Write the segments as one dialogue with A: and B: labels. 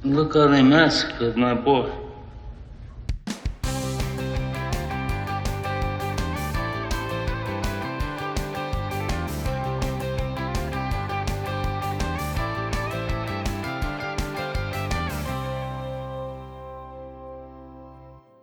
A: Look how they massacred my boy.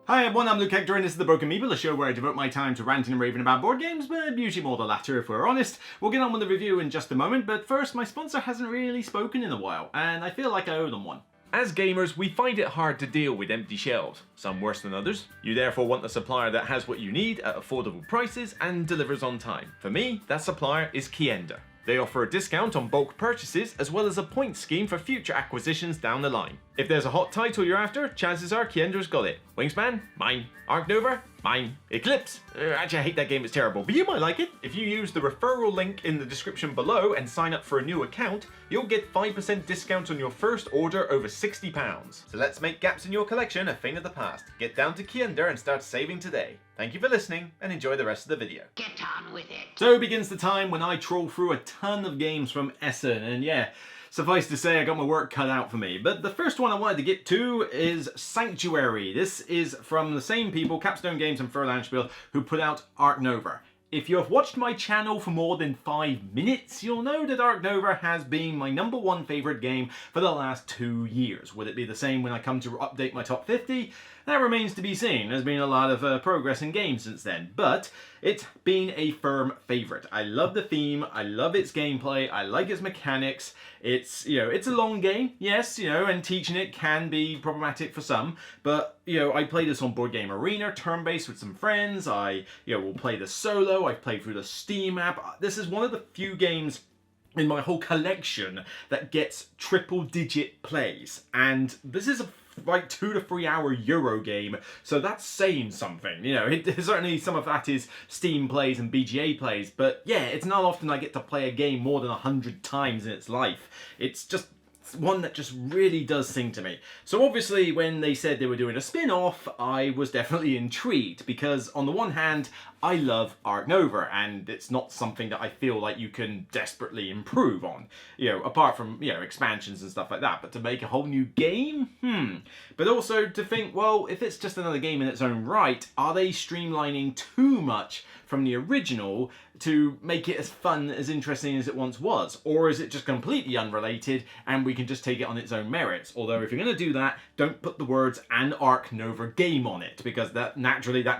B: Hi everyone, I'm Luke Hector and this is The Broken Meeple, a show where I devote my time to ranting and raving about board games, but usually more the latter if we're honest. We'll get on with the review in just a moment, but first, my sponsor hasn't really spoken in a while, and I feel like I owe them one. As gamers, we find it hard to deal with empty shelves, some worse than others. You therefore want a supplier that has what you need at affordable prices and delivers on time. For me, that supplier is KIENDA. They offer a discount on bulk purchases as well as a points scheme for future acquisitions down the line. If there's a hot title you're after, chances are KIENDA's got it. Wingspan? Mine. Ark Nova? Mine. Eclipse? Actually, I hate that game, it's terrible, but you might like it. If you use the referral link in the description below and sign up for a new account, you'll get 5% discount on your first order over £60. So let's make gaps in your collection a thing of the past. Get down to KIENDA and start saving today. Thank you for listening and enjoy the rest of the video.
C: Get on with it.
B: So begins the time when I troll through a ton of games from Essen, and yeah, suffice to say I got my work cut out for me. But the first one I wanted to get to is Sanctuary. This is from the same people, Capstone Games and Furlandspiel, who put out Ark Nova. If you have watched my channel for more than 5 minutes, you'll know that Ark Nova has been my #1 favourite game for the last 2 years. Will it be the same when I come to update my top 50? That remains to be seen. There's been a lot of progress in games since then, but it's been a firm favourite. I love the theme, I love its gameplay, I like its mechanics. It's, it's a long game, yes, and teaching it can be problematic for some, but, I play this on Board Game Arena, turn-based with some friends. I, will play this solo. I've played through the Steam app. This is one of the few games in my whole collection that gets triple-digit plays, and this is a like 2 to 3 hour Euro game, so that's saying something. Certainly some of that is Steam plays and BGA plays, but yeah, it's not often I get to play a game more than 100 times in its life. It's just one that just really does sing to me. So obviously when they said they were doing a spin-off, I was definitely intrigued, because on the one hand, I love Ark Nova, and it's not something that I feel like you can desperately improve on, apart from, expansions and stuff like that. But to make a whole new game? But also to think, well, if it's just another game in its own right, are they streamlining too much from the original to make it as fun, as interesting as it once was? Or is it just completely unrelated and we can just take it on its own merits? Although if you're going to do that, don't put the words "an Ark Nova game" on it, because that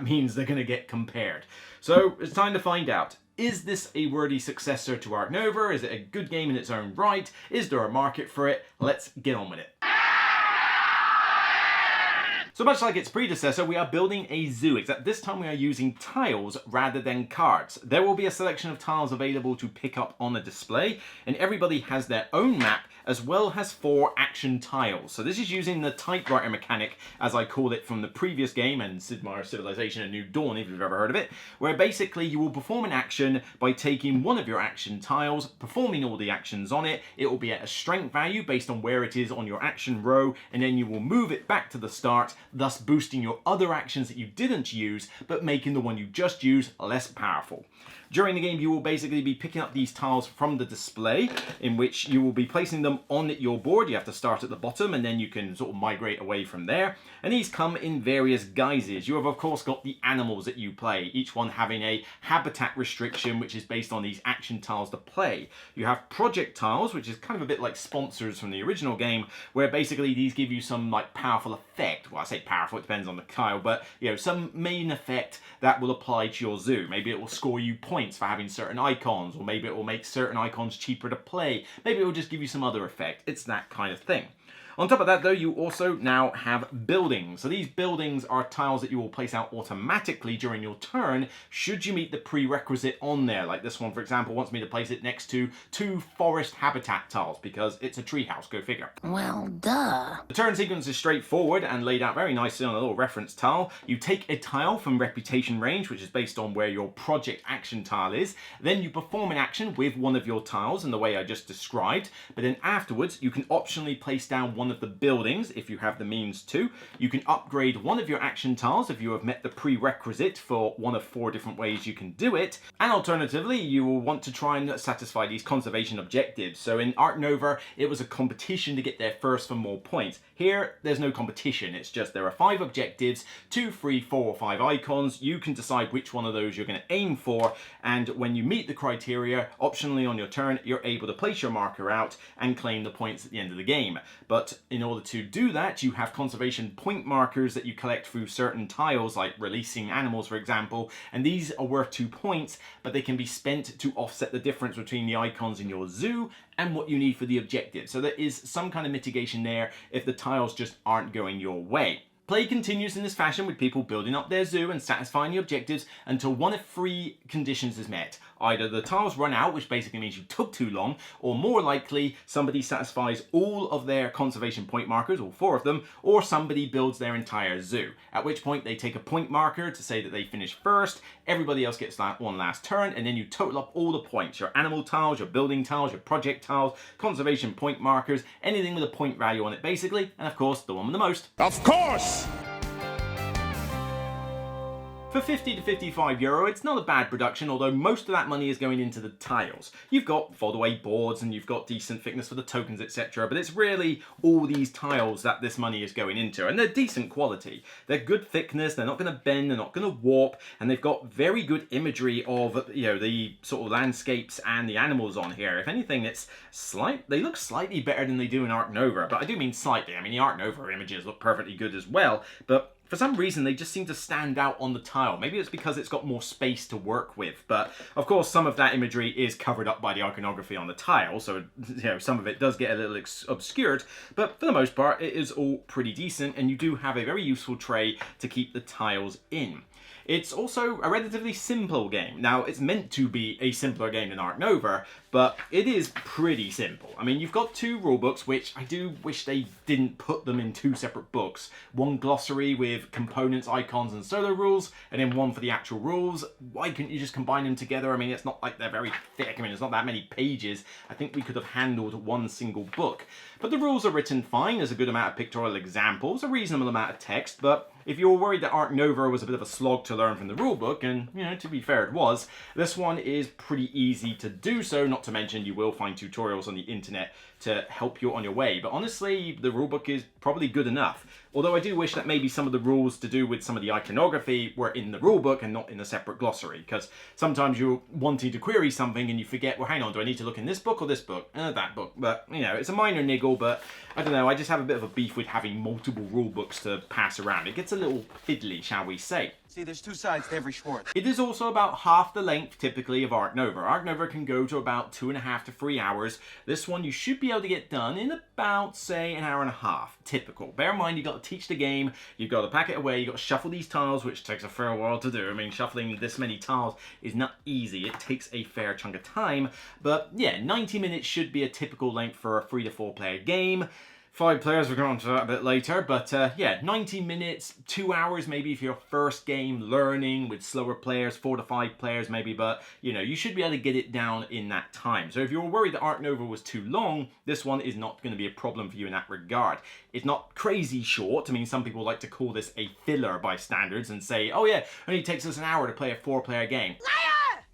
B: means they're going to get compared. So it's time to find out. Is this a worthy successor to Ark Nova? Is it a good game in its own right? Is there a market for it? Let's get on with it. So much like its predecessor, we are building a zoo, except this time we are using tiles rather than cards. There will be a selection of tiles available to pick up on the display, and everybody has their own map as well as 4 action tiles. So this is using the typewriter mechanic, as I called it from the previous game, and Sid Meier's Civilization: A New Dawn, if you've ever heard of it, where basically you will perform an action by taking one of your action tiles, performing all the actions on it. It will be at a strength value based on where it is on your action row, and then you will move it back to the start, thus boosting your other actions that you didn't use, but making the one you just used less powerful. During the game, you will basically be picking up these tiles from the display, in which you will be placing them on your board. You have to start at the bottom, and then you can sort of migrate away from there. And these come in various guises. You have, of course, got the animals that you play, each one having a habitat restriction, which is based on these action tiles to play. You have project tiles, which is kind of a bit like sponsors from the original game, where basically these give you some like powerful effect. Well, I say powerful, it depends on the tile, but some main effect that will apply to your zoo. Maybe it will score you points for having certain icons, or maybe it will make certain icons cheaper to play. Maybe it will just give you some other effect. It's that kind of thing. On top of that though, you also now have buildings. So these buildings are tiles that you will place out automatically during your turn should you meet the prerequisite on there. Like this one, for example, wants me to place it next to 2 forest habitat tiles because it's a treehouse, go figure.
C: Well, duh.
B: The turn sequence is straightforward and laid out very nicely on a little reference tile. You take a tile from reputation range, which is based on where your project action tile is. Then you perform an action with one of your tiles in the way I just described. But then afterwards, you can optionally place down down one of the buildings if you have the means to. You can upgrade one of your action tiles if you have met the prerequisite for one of 4 different ways you can do it. And alternatively, you will want to try and satisfy these conservation objectives. So in Ark Nova, it was a competition to get there first for more points. Here, there's no competition. It's just there are 5 objectives, 2, 3, 4, or 5 icons. You can decide which one of those you're going to aim for, and when you meet the criteria, optionally on your turn, you're able to place your marker out and claim the points at the end of the game. But in order to do that, you have conservation point markers that you collect through certain tiles, like releasing animals, for example, and these are worth 2 points, but they can be spent to offset the difference between the icons in your zoo and what you need for the objective. So there is some kind of mitigation there if the tiles just aren't going your way. Play continues in this fashion with people building up their zoo and satisfying the objectives until one of 3 conditions is met. Either the tiles run out, which basically means you took too long, or more likely somebody satisfies all of their conservation point markers, all 4 of them, or somebody builds their entire zoo. At which point they take a point marker to say that they finished first, everybody else gets that one last turn, and then you total up all the points. Your animal tiles, your building tiles, your project tiles, conservation point markers, anything with a point value on it basically, and of course the one with the most.
D: Of course!
B: For 50 to 55 euro, it's not a bad production, although most of that money is going into the tiles. You've got fold-away boards and you've got decent thickness for the tokens, etc., but it's really all these tiles that this money is going into, and they're decent quality. They're good thickness, they're not going to bend, they're not going to warp, and they've got very good imagery of, you know, the sort of landscapes and the animals on here. If anything, they look slightly better than they do in Ark Nova, but I do mean slightly. I mean, the Ark Nova images look perfectly good as well, but for some reason, they just seem to stand out on the tile. Maybe it's because it's got more space to work with, but of course some of that imagery is covered up by the iconography on the tile, so you know, some of it does get a little obscured, but for the most part it is all pretty decent, and you do have a very useful tray to keep the tiles in. It's also a relatively simple game. Now, it's meant to be a simpler game than Ark Nova, but it is pretty simple. I mean, you've got 2 rulebooks, which I do wish they didn't put them in 2 separate books. One glossary with components, icons, and solo rules, and then one for the actual rules. Why couldn't you just combine them together? I mean, it's not like they're very thick. I mean, it's not that many pages. I think we could have handled one single book. But the rules are written fine. There's a good amount of pictorial examples, a reasonable amount of text, but if you were worried that Ark Nova was a bit of a slog to learn from the rulebook, and, you know, to be fair, it was, this one is pretty easy to do so, not to mention you will find tutorials on the internet to help you on your way. But honestly, the rulebook is probably good enough. Although I do wish that maybe some of the rules to do with some of the iconography were in the rulebook and not in a separate glossary, because sometimes you're wanting to query something and you forget, well, hang on, do I need to look in this book or this book? That book. But, you know, it's a minor niggle, but I don't know, I just have a bit of a beef with having multiple rulebooks to pass around. It gets a little fiddly, shall we say.
D: See, there's 2 sides to every Schwartz.
B: It is also about half the length, typically, of Ark Nova. Ark Nova can go to about 2.5 to 3 hours. This one you should be able to get done in about, say, an hour and a half. Typical. Bear in mind, you've got to teach the game, you've got to pack it away, you've got to shuffle these tiles, which takes a fair while to do. I mean, shuffling this many tiles is not easy. It takes a fair chunk of time. But, yeah, 90 minutes should be a typical length for a 3 to 4 player game. 5 players, we'll go on to that a bit later, but yeah, 90 minutes, 2 hours maybe for your first game, learning with slower players, 4 to 5 players maybe, but you know, you should be able to get it down in that time. So if you're worried that Ark Nova was too long, this one is not going to be a problem for you in that regard. It's not crazy short. I mean, some people like to call this a filler by standards and say, oh yeah, it only takes us an hour to play a 4-player game.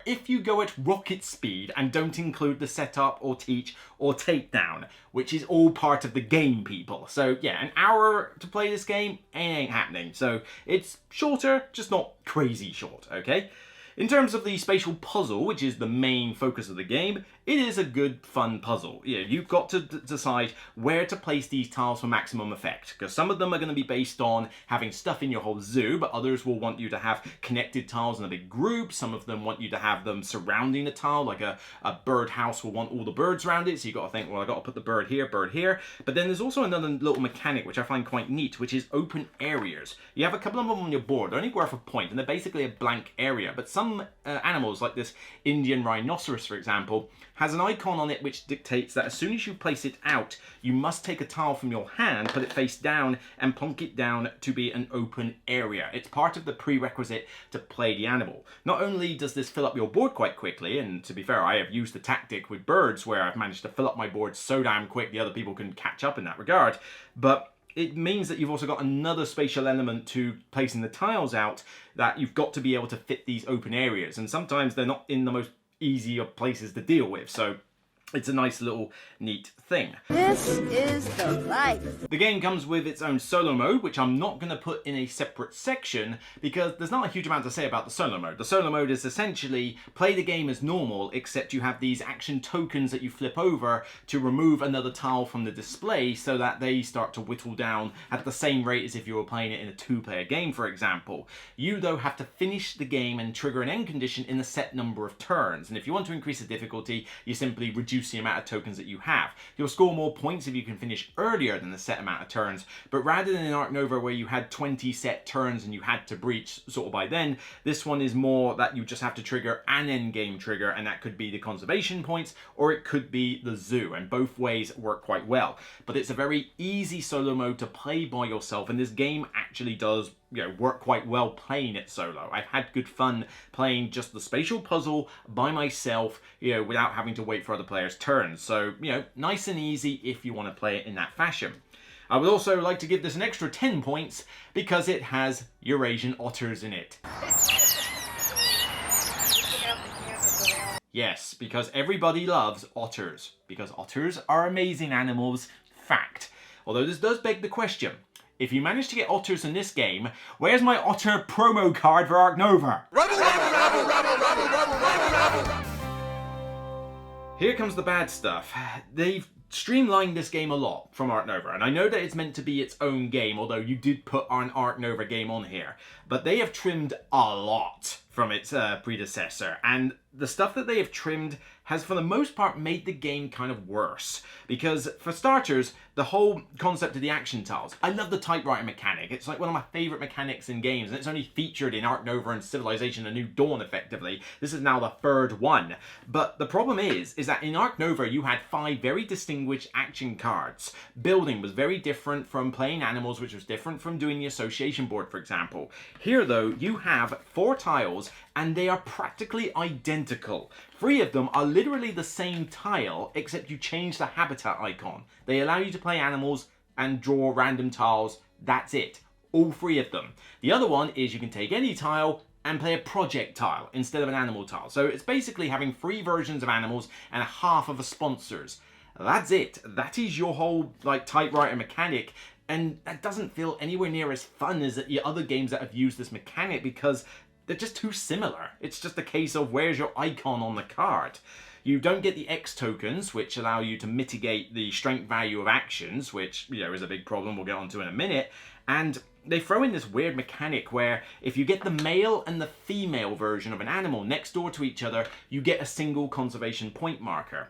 B: If you go at rocket speed and don't include the setup or teach or takedown, which is all part of the game, people. So yeah, an hour to play this game ain't happening. So it's shorter, just not crazy short, okay? In terms of the spatial puzzle, which is the main focus of the game, it is a good, fun puzzle. You know, you've got to decide where to place these tiles for maximum effect, because some of them are going to be based on having stuff in your whole zoo, but others will want you to have connected tiles in a big group. Some of them want you to have them surrounding the tile, like a bird house will want all the birds around it, so you've got to think, well, I've got to put the bird here. But then there's also another little mechanic, which I find quite neat, which is open areas. You have a couple of them on your board, they're only worth a point, and they're basically a blank area, but some animals, like this Indian rhinoceros, for example, has an icon on it which dictates that as soon as you place it out, you must take a tile from your hand, put it face down, and plonk it down to be an open area. It's part of the prerequisite to play the animal. Not only does this fill up your board quite quickly, and to be fair, I have used the tactic with birds where I've managed to fill up my board so damn quick the other people can catch up in that regard, but it means that you've also got another spatial element to placing the tiles out, that you've got to be able to fit these open areas, and sometimes they're not in the most easy of places to deal with, so it's a nice little neat thing.
E: This is the life.
B: The game comes with its own solo mode, which I'm not going to put in a separate section because there's not a huge amount to say about the solo mode. The solo mode is essentially play the game as normal, except you have these action tokens that you flip over to remove another tile from the display so that they start to whittle down at the same rate as if you were playing it in a two-player game, for example. You, though, have to finish the game and trigger an end condition in a set number of turns, and if you want to increase the difficulty, you simply reduce the amount of tokens that you have. You'll score more points if you can finish earlier than the set amount of turns, but rather than in Ark Nova where you had 20 set turns and you had to breach sort of by then, this one is more that you just have to trigger an end game trigger, and that could be the conservation points or it could be the zoo, and both ways work quite well. But it's a very easy solo mode to play by yourself, and this game actually does work quite well playing it solo. I've had good fun playing just the spatial puzzle by myself, without having to wait for other players' turns. So, nice and easy if you want to play it in that fashion. I would also like to give this an extra 10 points because it has Eurasian otters in it. Yes, because everybody loves otters, because otters are amazing animals, fact. Although this does beg the question, if you manage to get otters in this game, where's my otter promo card for Ark Nova? Here comes the bad stuff. They've streamlined this game a lot from Ark Nova, and I know that it's meant to be its own game, although you did put an Ark Nova game on here, but they have trimmed a lot from its predecessor, and the stuff that they have trimmed has for the most part made the game kind of worse. Because for starters, the whole concept of the action tiles. I love the typewriter mechanic. It's like one of my favourite mechanics in games, and it's only featured in Ark Nova and Civilization: A New Dawn effectively. This is now the third one. But the problem is that in Ark Nova you had 5 very distinguished action cards. Building was very different from playing animals, which was different from doing the association board, for example. Here though, you have 4 tiles and they are practically identical. 3 of them are literally the same tile, except you change the habitat icon. They allow you to play animals and draw random tiles. That's it. All 3 of them. The other one is you can take any tile and play a project tile instead of an animal tile. So it's basically having 3 versions of animals and half of the sponsors. That's it. That is your whole typewriter mechanic. And that doesn't feel anywhere near as fun as the other games that have used this mechanic because they're just too similar. It's just a case of where's your icon on the card. You don't get the X tokens, which allow you to mitigate the strength value of actions, which, is a big problem we'll get onto in a minute. And they throw in this weird mechanic where if you get the male and the female version of an animal next door to each other, you get a single conservation point marker.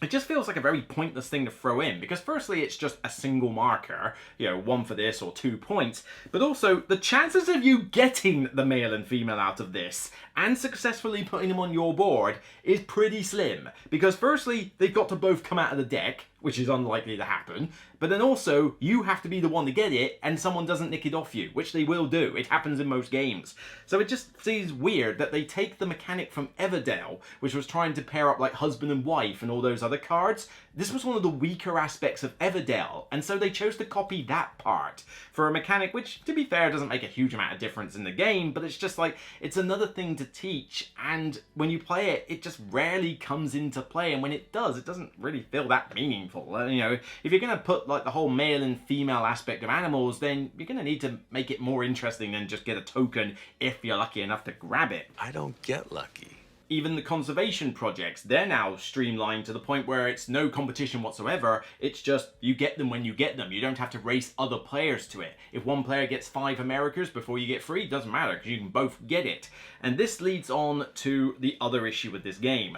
B: It just feels like a very pointless thing to throw in, because firstly it's just a single marker, 1 for this or 2 points, but also the chances of you getting the male and female out of this and successfully putting them on your board is pretty slim, because firstly they've got to both come out of the deck, which is unlikely to happen, but then also you have to be the one to get it and someone doesn't nick it off you, which they will do. It happens in most games. So it just seems weird that they take the mechanic from Everdell, which was trying to pair up like husband and wife and all those other cards. This was one of the weaker aspects of Everdell, and so they chose to copy that part for a mechanic which, to be fair, doesn't make a huge amount of difference in the game, but it's just like, it's another thing to teach, and when you play it, it just rarely comes into play, and when it does, it doesn't really feel that meaningful. If you're going to put the whole male and female aspect of animals, then you're going to need to make it more interesting than just get a token if you're lucky enough to grab it.
D: I don't get lucky.
B: Even the conservation projects, they're now streamlined to the point where it's no competition whatsoever. It's just you get them when you get them. You don't have to race other players to it. If one player gets 5 Americas before you get 3, it doesn't matter because you can both get it. And this leads on to the other issue with this game.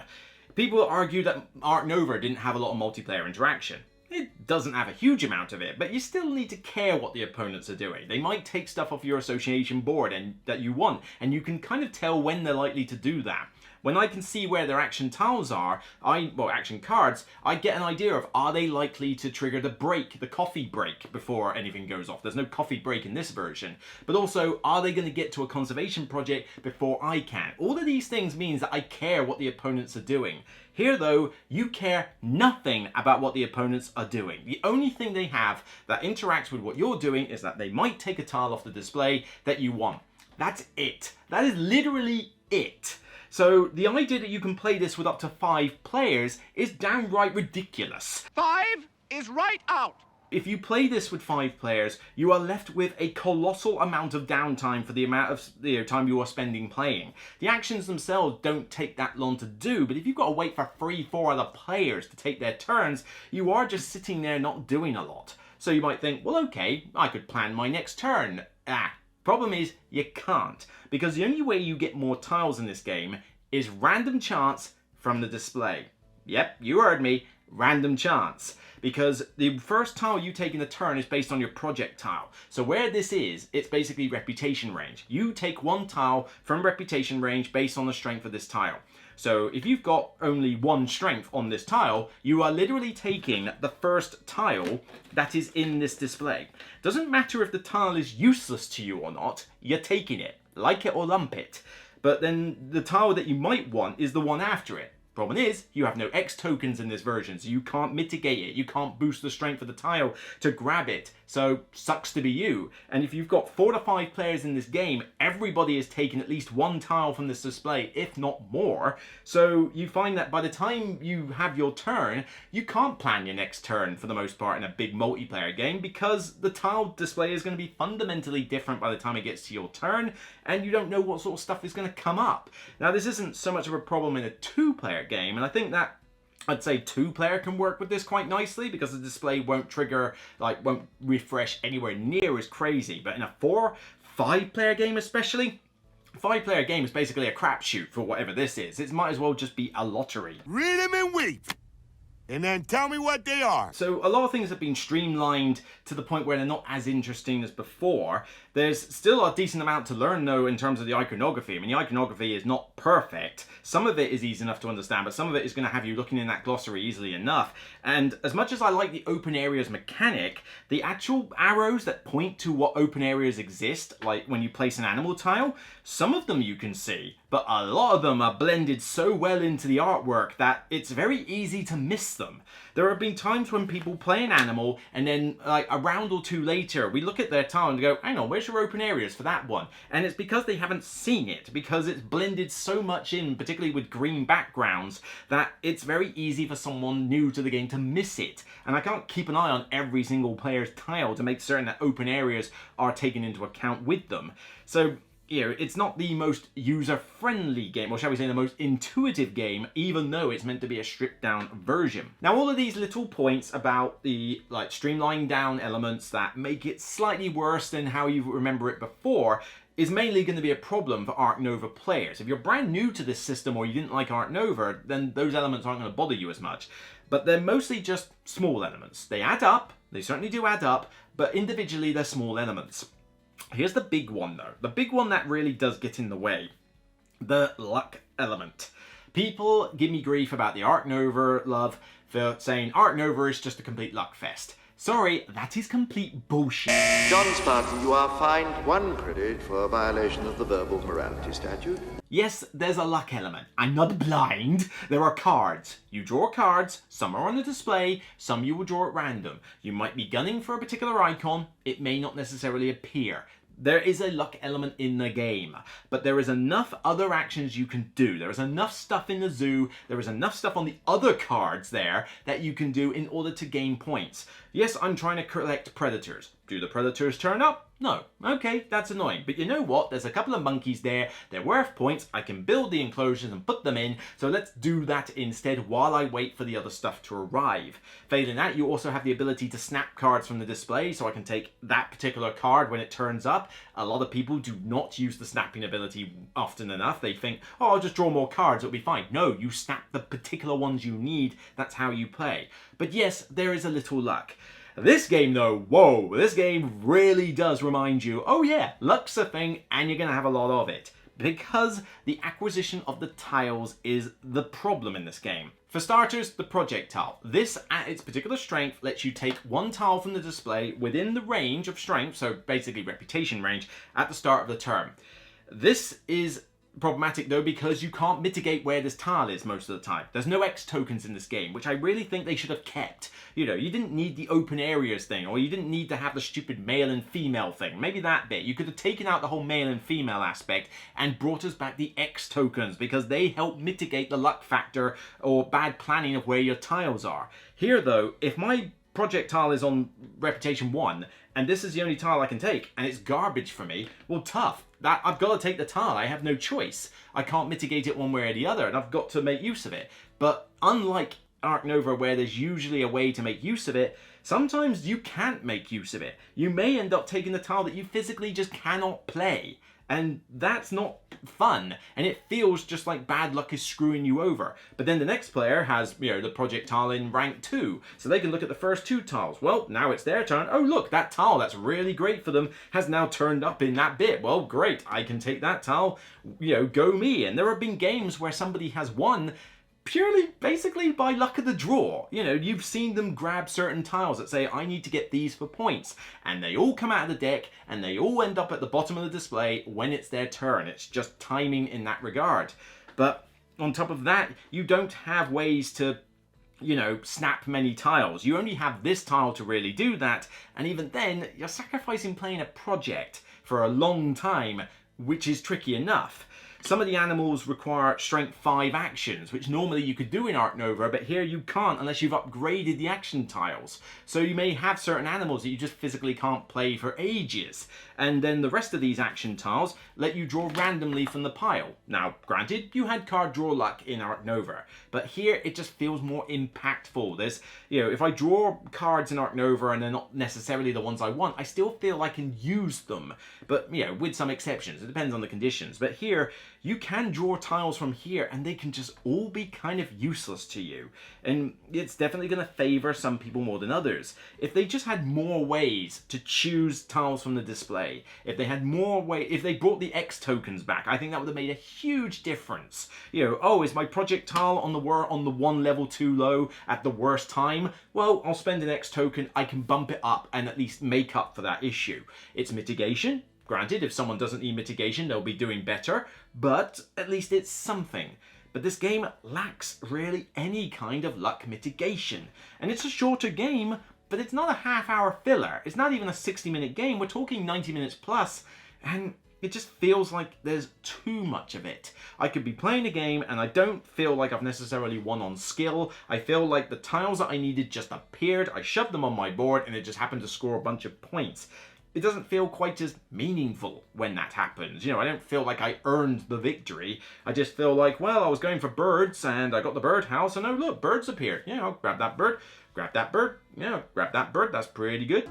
B: People argue that Ark Nova didn't have a lot of multiplayer interaction. It doesn't have a huge amount of it, but you still need to care what the opponents are doing. They might take stuff off your association board and that you want, and you can kind of tell when they're likely to do that. When I can see where their action tiles are, action cards, I get an idea of, are they likely to trigger the coffee break before anything goes off. There's no coffee break in this version. But also, are they going to get to a conservation project before I can? All of these things means that I care what the opponents are doing. Here though, you care nothing about what the opponents are doing. The only thing they have that interacts with what you're doing is that they might take a tile off the display that you want. That's it. That is literally it. So the idea that you can play this with up to 5 players is downright ridiculous.
D: 5 is right out.
B: If you play this with 5 players, you are left with a colossal amount of downtime for the amount of time you are spending playing. The actions themselves don't take that long to do, but if you've got to wait for 3-4 other players to take their turns, you are just sitting there not doing a lot. So you might think, well, okay, I could plan my next turn. Problem is, you can't, because the only way you get more tiles in this game is random chance from the display. Yep, you heard me, random chance. Because the first tile you take in the turn is based on your project tile. So where this is, it's basically reputation range. You take 1 tile from reputation range based on the strength of this tile. So if you've got only 1 strength on this tile, you are literally taking the first tile that is in this display. Doesn't matter if the tile is useless to you or not, you're taking it. Like it or lump it. But then the tile that you might want is the one after it. Problem is, you have no X tokens in this version, so you can't mitigate it. You can't boost the strength of the tile to grab it. So, sucks to be you. And if you've got 4 to 5 players in this game, everybody is taking at least 1 tile from this display, if not more. So, you find that by the time you have your turn, you can't plan your next turn for the most part in a big multiplayer game, because the tile display is going to be fundamentally different by the time it gets to your turn, and you don't know what sort of stuff is going to come up. Now, this isn't so much of a problem in a 2-player game, and I think that I'd say 2-player can work with this quite nicely because the display won't trigger, won't refresh anywhere near as crazy. But in a 4-5-player game especially, 5-player game is basically a crapshoot for whatever this is. It might as well just be a lottery.
F: Read them and weep, and then tell me what they are.
B: So a lot of things have been streamlined to the point where they're not as interesting as before. There's still a decent amount to learn though in terms of the iconography. I mean, the iconography is not perfect. Some of it is easy enough to understand, but some of it is going to have you looking in that glossary easily enough. And as much as I like the open areas mechanic, the actual arrows that point to what open areas exist, like when you place an animal tile, some of them you can see, but a lot of them are blended so well into the artwork that it's very easy to miss them. There have been times when people play an animal and then like a round or 2 later, we look at their tile and go, hang on, where's your open areas for that one? And it's because they haven't seen it, because it's blended so much in, particularly with green backgrounds, that it's very easy for someone new to the game to miss it. And I can't keep an eye on every single player's tile to make certain that open areas are taken into account with them. So, you know, it's not the most user-friendly game, or shall we say the most intuitive game, even though it's meant to be a stripped-down version. Now, all of these little points about the streamlining down elements that make it slightly worse than how you remember it before is mainly going to be a problem for Ark Nova players. If you're brand new to this system or you didn't like Ark Nova, then those elements aren't going to bother you as much. But they're mostly just small elements. They add up, they certainly do add up, but individually they're small elements. Here's the big one though. The big one that really does get in the way. The luck element. People give me grief about the Ark Nova love for saying Ark Nova is just a complete luck fest. Sorry, that is complete bullshit.
G: John Spartan, you are fined 1 credit for a violation of the verbal morality statute.
B: Yes, there's a luck element. I'm not blind. There are cards. You draw cards. Some are on the display. Some you will draw at random. You might be gunning for a particular icon. It may not necessarily appear. There is a luck element in the game, but there is enough other actions you can do. There is enough stuff in the zoo, there is enough stuff on the other cards there that you can do in order to gain points. Yes, I'm trying to collect predators. Do the predators turn up? No. Okay, that's annoying. But you know what? There's a couple of monkeys there. They're worth points. I can build the enclosures and put them in. So let's do that instead while I wait for the other stuff to arrive. Failing that, you also have the ability to snap cards from the display. So I can take that particular card when it turns up. A lot of people do not use the snapping ability often enough. They think, oh, I'll just draw more cards. It'll be fine. No, you snap the particular ones you need. That's how you play. But yes, there is a little luck. This game though, whoa, this game really does remind you, oh yeah, luck's a thing and you're going to have a lot of it. Because the acquisition of the tiles is the problem in this game. For starters, the project tile. This, at its particular strength, lets you take one tile from the display within the range of strength, so basically reputation range, at the start of the turn. This is problematic though because you can't mitigate where this tile is most of the time. There's no X tokens in this game, which I really think they should have kept. You know, you didn't need the open areas thing, or you didn't need to have the stupid male and female thing. Maybe that bit. You could have taken out the whole male and female aspect and brought us back the X tokens because they help mitigate the luck factor or bad planning of where your tiles are. Here though, if my project tile is on reputation 1 and this is the only tile I can take and it's garbage for me, well tough. That I've got to take the tile. I have no choice. I can't mitigate it one way or the other and I've got to make use of it. But unlike Ark Nova where there's usually a way to make use of it, sometimes you can't make use of it. You may end up taking the tile that you physically just cannot play. And that's not fun, and it feels just like bad luck is screwing you over. But then the next player has, you know, the project tile in rank 2, so they can look at the first 2 tiles. Well, now it's their turn. Oh look, that tile that's really great for them has now turned up in that bit. Well, great, I can take that tile, you know, go me. And there have been games where somebody has won purely, basically, by luck of the draw. You know, you've seen them grab certain tiles that say, I need to get these for points. And they all come out of the deck, and they all end up at the bottom of the display when it's their turn. It's just timing in that regard. But on top of that, you don't have ways to, you know, snap many tiles. You only have this tile to really do that, and even then, you're sacrificing playing a project for a long time, which is tricky enough. Some of the animals require strength 5 actions, which normally you could do in Ark Nova, but here you can't unless you've upgraded the action tiles. So you may have certain animals that you just physically can't play for ages. And then the rest of these action tiles let you draw randomly from the pile. Now, granted, you had card draw luck in Ark Nova, but here it just feels more impactful. There's, you know, if I draw cards in Ark Nova and they're not necessarily the ones I want, I still feel I can use them. But, you know, with some exceptions, it depends on the conditions. But here, you can draw tiles from here and they can just all be kind of useless to you. And it's definitely going to favor some people more than others. If they just had more ways to choose tiles from the display, if they had more way, if they brought the X tokens back, I think that would have made a huge difference. You know, oh, is my project tile on the 1 level too low at the worst time? Well, I'll spend an X token, I can bump it up and at least make up for that issue. It's mitigation. Granted, if someone doesn't need mitigation, they'll be doing better, but at least it's something. But this game lacks really any kind of luck mitigation. And it's a shorter game, but it's not a half-hour filler. It's not even a 60-minute game. We're talking 90 minutes plus, and it just feels like there's too much of it. I could be playing a game, and I don't feel like I've necessarily won on skill. I feel like the tiles that I needed just appeared, I shoved them on my board, and it just happened to score a bunch of points. It doesn't feel quite as meaningful when that happens. You know, I don't feel like I earned the victory. I just feel like, well, I was going for birds and I got the birdhouse and oh look, birds appeared. Yeah, I'll grab that bird, yeah, grab that bird, that's pretty good.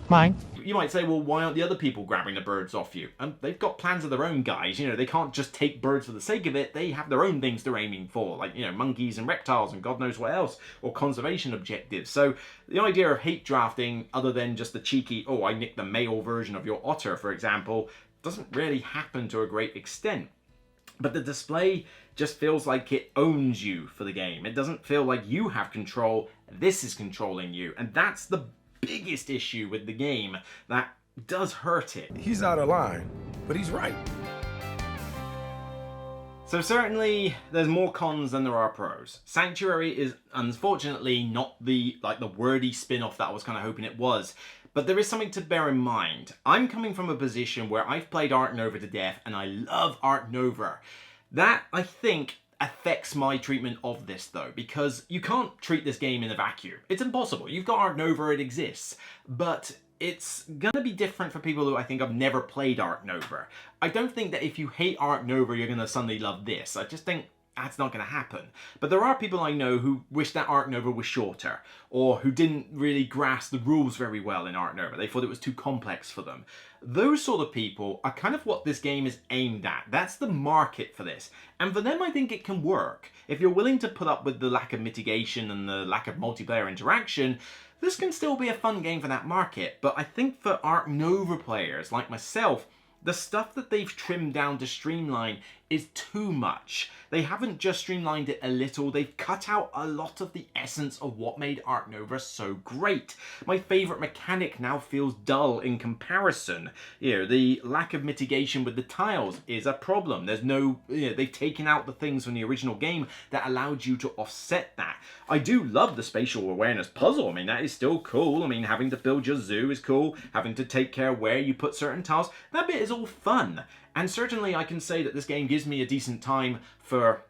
H: Mine.
B: You might say, well, why aren't the other people grabbing the birds off you? They've got plans of their own, guys. You know, they can't just take birds for the sake of it. They have their own things they're aiming for, like, you know, monkeys and reptiles and God knows what else, or conservation objectives. So the idea of hate drafting, other than just the cheeky, oh, I nicked the male version of your otter, for example, doesn't really happen to a great extent. But the display just feels like it owns you for the game. It doesn't feel like you have control. This is controlling you. And that's the biggest issue with the game that does hurt it.
I: He's out of line, but he's right.
B: So certainly there's more cons than there are pros. Sanctuary is unfortunately not the wordy spin-off that I was kind of hoping it was. But there is something to bear in mind. I'm coming from a position where I've played Ark Nova to death and I love Ark Nova. That, I think, affects my treatment of this though, because you can't treat this game in a vacuum. It's impossible. You've got Ark Nova, it exists, but it's gonna be different for people who I think have never played Ark Nova. I don't think that if you hate Ark Nova, you're gonna suddenly love this. I just think that's not going to happen. But there are people I know who wish that Ark Nova was shorter, or who didn't really grasp the rules very well in Ark Nova. They thought it was too complex for them. Those sort of people are kind of what this game is aimed at. That's the market for this. And for them, I think it can work. If you're willing to put up with the lack of mitigation and the lack of multiplayer interaction, this can still be a fun game for that market. But I think for Ark Nova players like myself, the stuff that they've trimmed down to streamline is too much. They haven't just streamlined it a little, they've cut out a lot of the essence of what made Ark Nova so great. My favourite mechanic now feels dull in comparison. You know, the lack of mitigation with the tiles is a problem. There's no, they've taken out the things from the original game that allowed you to offset that. I do love the spatial awareness puzzle. I mean, that is still cool. I mean, having to build your zoo is cool. Having to take care where you put certain tiles, that bit is all fun. And certainly I can say that this game gives me a decent time for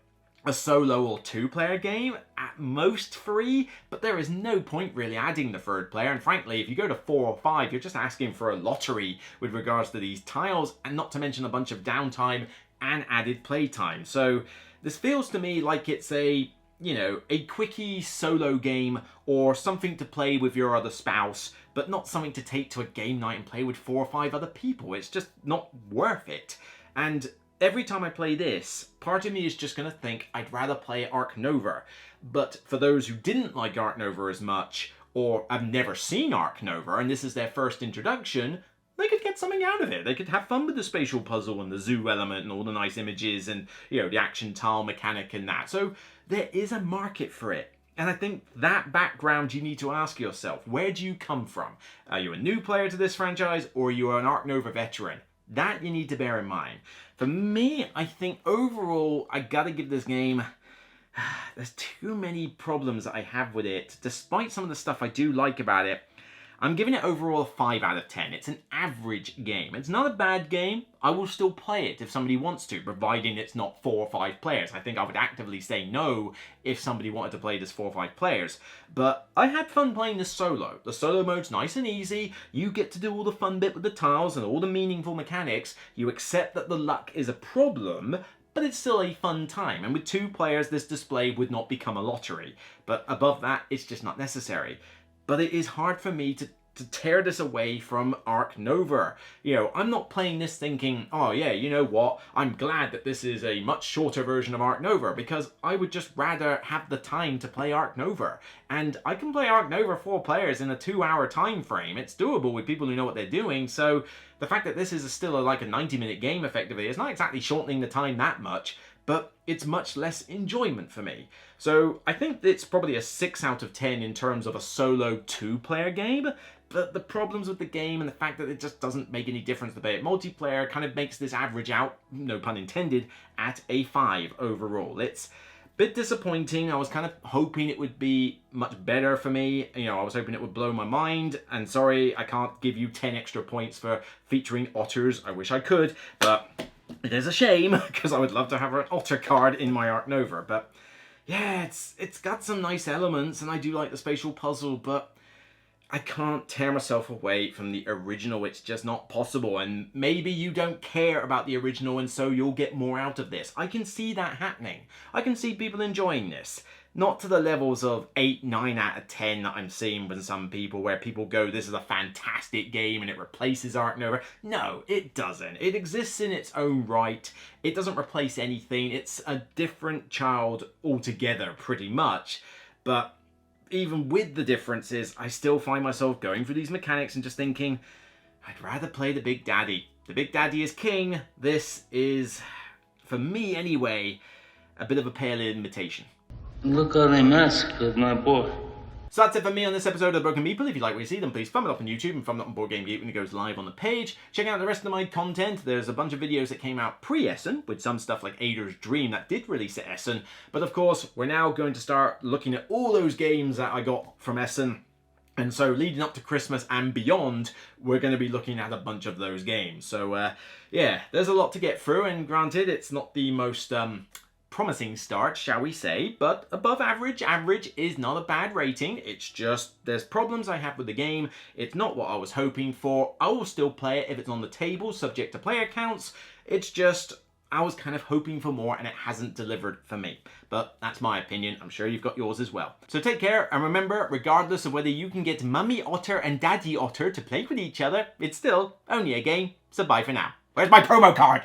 B: a solo or two-player game, at most 3, but there is no point really adding the third player, and frankly, if you go to 4 or 5, you're just asking for a lottery with regards to these tiles, and not to mention a bunch of downtime and added playtime. So this feels to me like it's a, you know, a quickie solo game or something to play with your other spouse, but not something to take to a game night and play with 4 or 5 other people. It's just not worth it. And every time I play this, part of me is just going to think I'd rather play Ark Nova. But for those who didn't like Ark Nova as much, or have never seen Ark Nova, and this is their first introduction, they could get something out of it. They could have fun with the spatial puzzle and the zoo element and all the nice images and, you know, the action tile mechanic and that. So there is a market for it. And I think that background you need to ask yourself, where do you come from? Are you a new player to this franchise, or are you an Ark Nova veteran? That you need to bear in mind. For me, I think overall, I gotta give this game, there's too many problems that I have with it. Despite some of the stuff I do like about it, I'm giving it overall a 5 out of 10. It's an average game. It's not a bad game. I will still play it if somebody wants to, providing it's not 4 or 5 players. I think I would actively say no if somebody wanted to play this 4 or 5 players. But I had fun playing this solo. The solo mode's nice and easy. You get to do all the fun bit with the tiles and all the meaningful mechanics. You accept that the luck is a problem, but it's still a fun time. And with 2 players, this display would not become a lottery. But above that, it's just not necessary. But it is hard for me to tear this away from Ark Nova. You know, I'm not playing this thinking, oh yeah, you know what, I'm glad that this is a much shorter version of Ark Nova, because I would just rather have the time to play Ark Nova. And I can play Ark Nova 4 players in a 2-hour time frame. It's doable with people who know what they're doing, so the fact that this is still like a 90-minute game effectively is not exactly shortening the time that much, but it's much less enjoyment for me. So I think it's probably a 6 out of 10 in terms of a solo 2-player game, but the problems with the game and the fact that it just doesn't make any difference to play it multiplayer kind of makes this average out, no pun intended, at a 5 overall. It's a bit disappointing. I was kind of hoping it would be much better for me. You know, I was hoping it would blow my mind, and sorry, I can't give you 10 extra points for featuring otters. I wish I could, but it is a shame, because I would love to have an otter card in my Ark Nova. But yeah, it's got some nice elements, and I do like the spatial puzzle, but I can't tear myself away from the original. It's just not possible. And maybe you don't care about the original, and so you'll get more out of this. I can see that happening. I can see people enjoying this. Not to the levels of 8, 9 out of 10 that I'm seeing with some people, where people go, this is a fantastic game and it replaces Ark Nova. No, it doesn't. It exists in its own right. It doesn't replace anything. It's a different child altogether, pretty much. But even with the differences, I still find myself going through these mechanics and just thinking, I'd rather play the Big Daddy. The Big Daddy is king. This is, for me anyway, a bit of a pale imitation.
A: Look how they mess with my boy.
B: So that's it for me on this episode of Broken Meeple. If you like what you see, then please thumb it up on YouTube and thumb it up on Board Game Geek when it goes live on the page. Check out the rest of my content. There's a bunch of videos that came out pre-Essen, with some stuff like Ada's Dream that did release at Essen. But of course, we're now going to start looking at all those games that I got from Essen. And so leading up to Christmas and beyond, we're going to be looking at a bunch of those games. So yeah, there's a lot to get through, and granted, it's not the most promising start, shall we say, but above average. Average is not a bad rating. It's just there's problems I have with the game. It's not what I was hoping for. I will still play it if it's on the table, subject to player counts. It's just I was kind of hoping for more and it hasn't delivered for me. But that's my opinion. I'm sure you've got yours as well. So take care, and remember, regardless of whether you can get Mummy Otter and Daddy Otter to play with each other, it's still only a game. So bye for now. Where's my promo card?